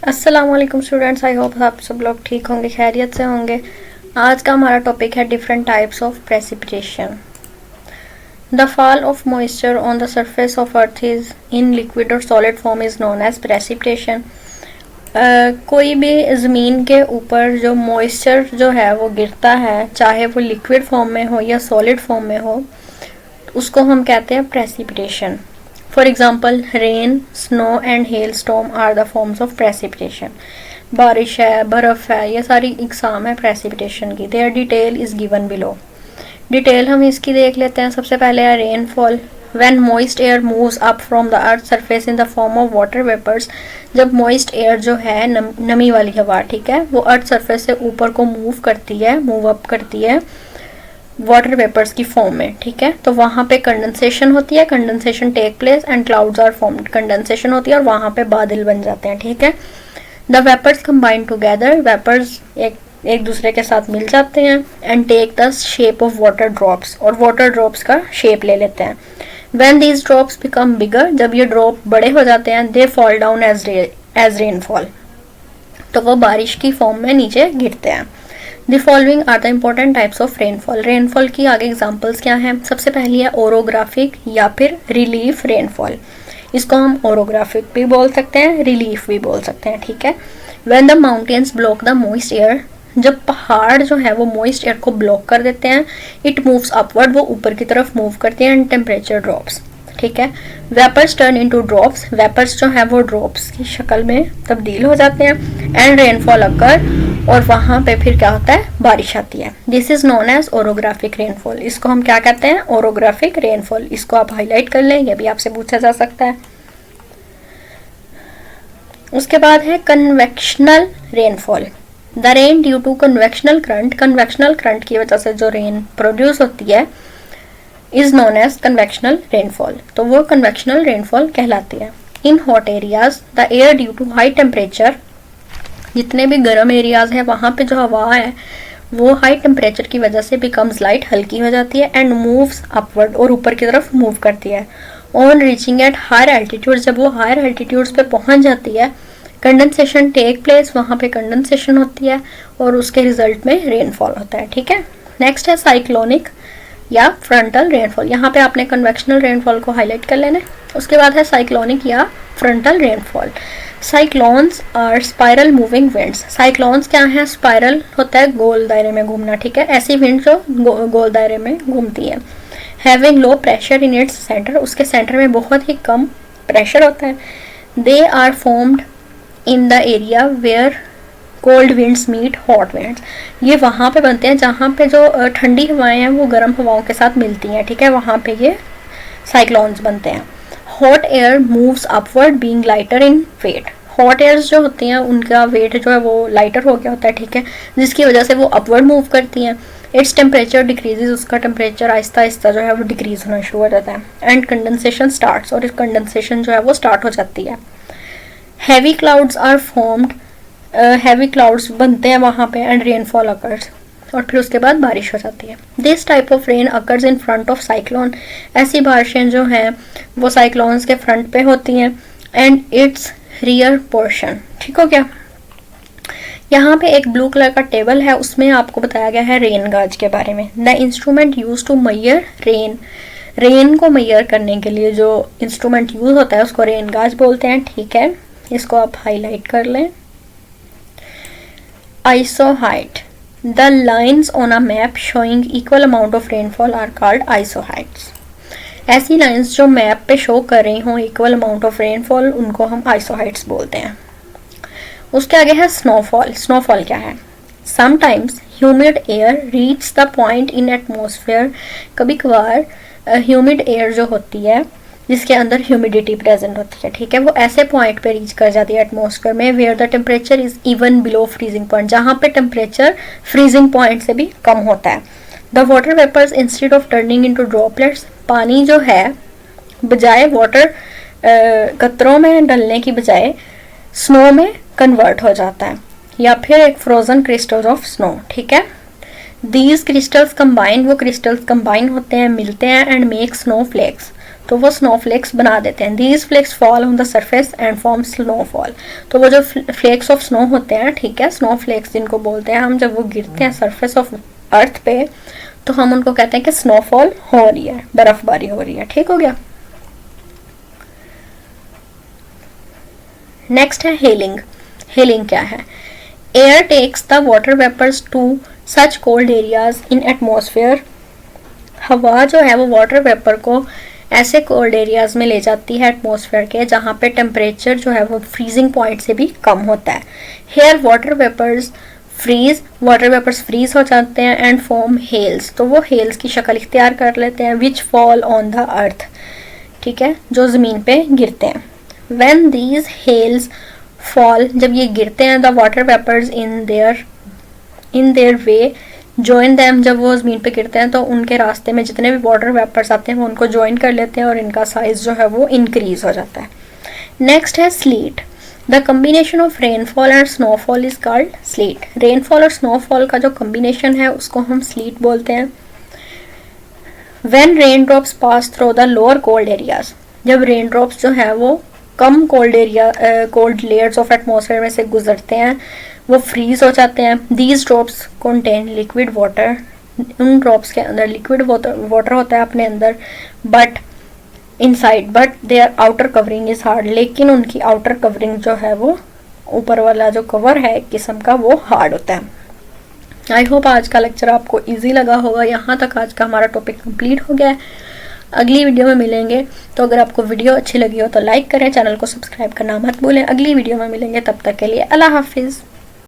अस्सलाम वालेकुम students, I hope आप सब लोग ठीक होंगे, खैरियत से होंगे। आज का हमारा टॉपिक है different types of precipitation. The fall of moisture on the surface of earth is in liquid और solid form is known as precipitation. कोई भी ज़मीन के ऊपर जो मॉइस्चर जो है वो गिरता है, चाहे वो लिक्विड फॉर्म में हो या सॉलिड फॉर्म में हो, उसको हम कहते हैं precipitation. For example, rain, snow and hailstorm are the forms of precipitation. बारिश है, बर्फ़ है, ये सारी इकसाम है प्रेसिपिटेशन की। Their detail is given below. Detail हम इसकी देख लेते हैं। सबसे पहले है rainfall. When moist air moves up from the earth surface in the form of water vapors, जब moist air जो है नमी वाली हवा, ठीक है, वो अर्थ सरफेस से ऊपर को मूव करती है, मूव अप करती है वाटर वेपर्स की फॉर्म में, ठीक है, तो वहाँ पे कंडेंसेशन होती है, condensation take place and clouds are formed. Condensation होती है और वहाँ पे बादल बन जाते हैं, ठीक है। The vapours combine together, vapours एक दूसरे के साथ मिल जाते हैं and take the shape of water drops, और वाटर ड्रॉप्स का शेप ले लेते हैं। When these drops become bigger, जब ये ड्रॉप बड़े हो जाते हैं, they fall down as rainfall, तो वो बारिश की फॉर्म में नीचे गिरते हैं। The following are the important types of rainfall. Rainfall की आगे एग्जांपल्स क्या हैं? सबसे पहली है ओरोग्राफिक या फिर रिलीफ रेनफॉल। इसको हम ओरोग्राफिक भी बोल सकते हैं, रिलीफ भी बोल सकते हैं, ठीक है। When the mountains block the moist air, जब पहाड़ जो है वो moist air को ब्लॉक कर देते हैं, it moves upward, वो ऊपर की तरफ मूव करते हैं, and temperature drops, ठीक है। Vapours turn into drops, vapours जो है वो ड्रॉप्स की शक्ल में तब्दील हो जाते हैं, एंड रेनफॉल अकर, और वहाँ पे फिर क्या होता है, बारिश आती है। This is known as orographic rainfall. इसको हम क्या कहते हैं, ओरोग्राफिक रेनफॉल। इसको आप हाईलाइट कर लें, ये भी आपसे पूछा जा सकता है। उसके बाद है convectional rainfall. The rain due to convectional current, convectional current की वजह से जो रेन प्रोड्यूस होती है is known as convectional rainfall, तो वो कन्वेक्शनल रेनफॉल कहलाती है। In hot areas the air due to high temperature, जितने भी गर्म एरियाज है वहाँ पे जो हवा है वो हाई टेम्परेचर की वजह से बिकम्स लाइट, हल्की हो जाती है, एंड मूव्स अपवर्ड, और ऊपर की तरफ मूव करती है। On reaching at higher altitude, जब वो हायर एल्टीट्यूड्स पे पहुँच जाती है, कंडेंसेशन टेक प्लेस, वहाँ पे कंडेंसेशन होती है और उसके रिजल्ट में रेनफॉल होता है, ठीक है। नेक्स्ट है साइक्लोनिक या फ्रंटल रेनफॉल। यहाँ पे आपने कन्वेक्शनल रेनफॉल को हाईलाइट कर लेना है। उसके बाद है साइक्लोनिक या frontal rainfall. Cyclones are spiral moving winds. Cyclones क्या है, स्पाइरल होता है गोल दायरे में घूमना, ठीक है, ऐसी विंड जो गोल दायरे में घूमती है। Having low pressure in its centre, उसके सेंटर में बहुत ही कम प्रेशर होता है। They are formed in the area where cold winds meet hot winds, ये वहाँ पे बनते हैं जहाँ पे जो ठंडी हवाएं हैं वो गर्म हवाओं के साथ मिलती हैं, ठीक है, वहाँ पे ये साइक्लोन्स बनते हैं। Hot air moves upward being lighter in weight, hot airs जो होती हैं उनका वेट जो है वो लाइटर हो गया होता है, ठीक है, जिसकी वजह से वो अपवर्ड मूव करती हैं। इट्स टेम्परेचर डिक्रीजेज, उसका टेम्परेचर आहिस्ता आहिस्ता जो है वो डिक्रीज होना शुरू हो जाता है। एंड कंडेंसेशन स्टार्ट्स, और इस कंडेंसेशन जो है वो स्टार्ट हो जाती है। Heavy clouds are formed, heavy clouds बनते हैं वहाँ पे, एंड रेनफॉल अकर्स, और फिर उसके बाद बारिश हो जाती है। This type of rain occurs in front of cyclone, ऐसी बारिशें जो हैं वो साइक्लोन्स के फ्रंट पे होती हैं, एंड इट्स रियर पोर्शन, ठीक हो गया। यहाँ पे एक ब्लू कलर का टेबल है, उसमें आपको बताया गया है रेन गाज के बारे में। The instrument use to measure rain, rain को मैयर करने के लिए जो इंस्ट्रूमेंट यूज होता है उसको रेन गाज बोलते हैं, ठीक है, इसको आप हाईलाइट कर लें। Isoheight, the lines on a map showing equal amount of rainfall are called isoheights. ऐसी लाइंस जो मैप पे शो कर रही हों इक्वल अमाउंट ऑफ रेनफॉल, उनको हम आइसोहाइट्स बोलते हैं। उसके आगे है स्नोफॉल। स्नोफॉल क्या है, sometimes humid air reach the point in atmosphere, कभी कभार ह्यूमिड एयर जो होती है जिसके अंदर ह्यूमिडिटी प्रेजेंट होती है, ठीक है, वो ऐसे पॉइंट पे रीच कर जाती है एटमॉस्फेयर में where the temperature is even below freezing point, जहाँ पे टेम्परेचर फ्रीजिंग पॉइंट से भी कम होता है। The water vapours instead of turning into droplets, पानी जो है बजाय वाटर कतरों में डलने की बजाय स्नो में कन्वर्ट हो जाता है, या फिर एक फ्रोजन क्रिस्टल्स ऑफ स्नो, ठीक है। दीज क्रिस्टल्स कंबाइन, वो क्रिस्टल्स कंबाइन होते हैं, मिलते हैं, एंड मेक स्नो फ्लेक्स, तो वो स्नोफ्लेक्स बना देते हैं। These flakes fall on the surface and form snowfall. तो वो जो फ्लेक्स ऑफ स्नो होते हैं, ठीक है, स्नोफ्लेक्स जिनको बोलते हैं हम, जब वो गिरते हैं सरफेस ऑफ अर्थ पे तो हम उनको कहते हैं कि स्नोफॉल हो रही है, बर्फबारी हो रही है। ठीक हो गया। नेक्स्ट है हेलिंग। हेलिंग क्या है? Air takes the water vapours to such cold areas in atmosphere. हवा जो है वो वाटर वेपर को ऐसे कोल्ड एरियाज में ले जाती है एटमॉस्फेयर के, जहाँ पे टेम्परेचर जो है वो फ्रीजिंग पॉइंट से भी कम होता है। हेयर वाटर वेपर्स फ्रीज हो जाते हैं एंड फॉर्म हेल्स। तो वो हेल्स की शक्ल इख्तियार कर लेते हैं, विच फॉल ऑन द अर्थ, ठीक है, जो ज़मीन पे गिरते हैं। व्हेन दीज हेल्स फॉल, जब ये गिरते हैं, the water vapours in their way join them, जब वो ज़मीन पे गिरते हैं तो उनके रास्ते में जितने भी वाटर वेपर्स आते हैं वो उनको ज्वाइन कर लेते हैं और इनका साइज जो है वो इंक्रीज हो जाता है। नेक्स्ट है slit. The combination of rainfall and snowfall is called slit. Rainfall और स्नोफॉल का जो कम्बिनेशन है उसको हम स्लीट बोलते हैं। When rain drops pass through the lower cold areas, जब रेन ड्रॉप्स जो है वो कम कोल्ड लेयर्स ऑफ एटमॉस्फेयर में से गुजरते हैं, वो फ्रीज हो जाते हैं। These drops contain liquid water, उन ड्रॉप्स के अंदर लिक्विड वाटर होता है अपने अंदर, but their outer covering is hard, लेकिन उनकी आउटर कवरिंग जो है वो ऊपर वाला जो कवर है एक किस्म का वो हार्ड होता है। आई होप आज का लेक्चर आपको इजी लगा होगा। यहाँ तक आज का हमारा टॉपिक कंप्लीट हो गया है। अगली वीडियो में मिलेंगे, तो अगर आपको वीडियो अच्छी लगी हो तो लाइक करें, चैनल को सब्सक्राइब करना मत भूलें। अगली वीडियो में मिलेंगे, तब तक के लिए अल्लाह हाफिज़।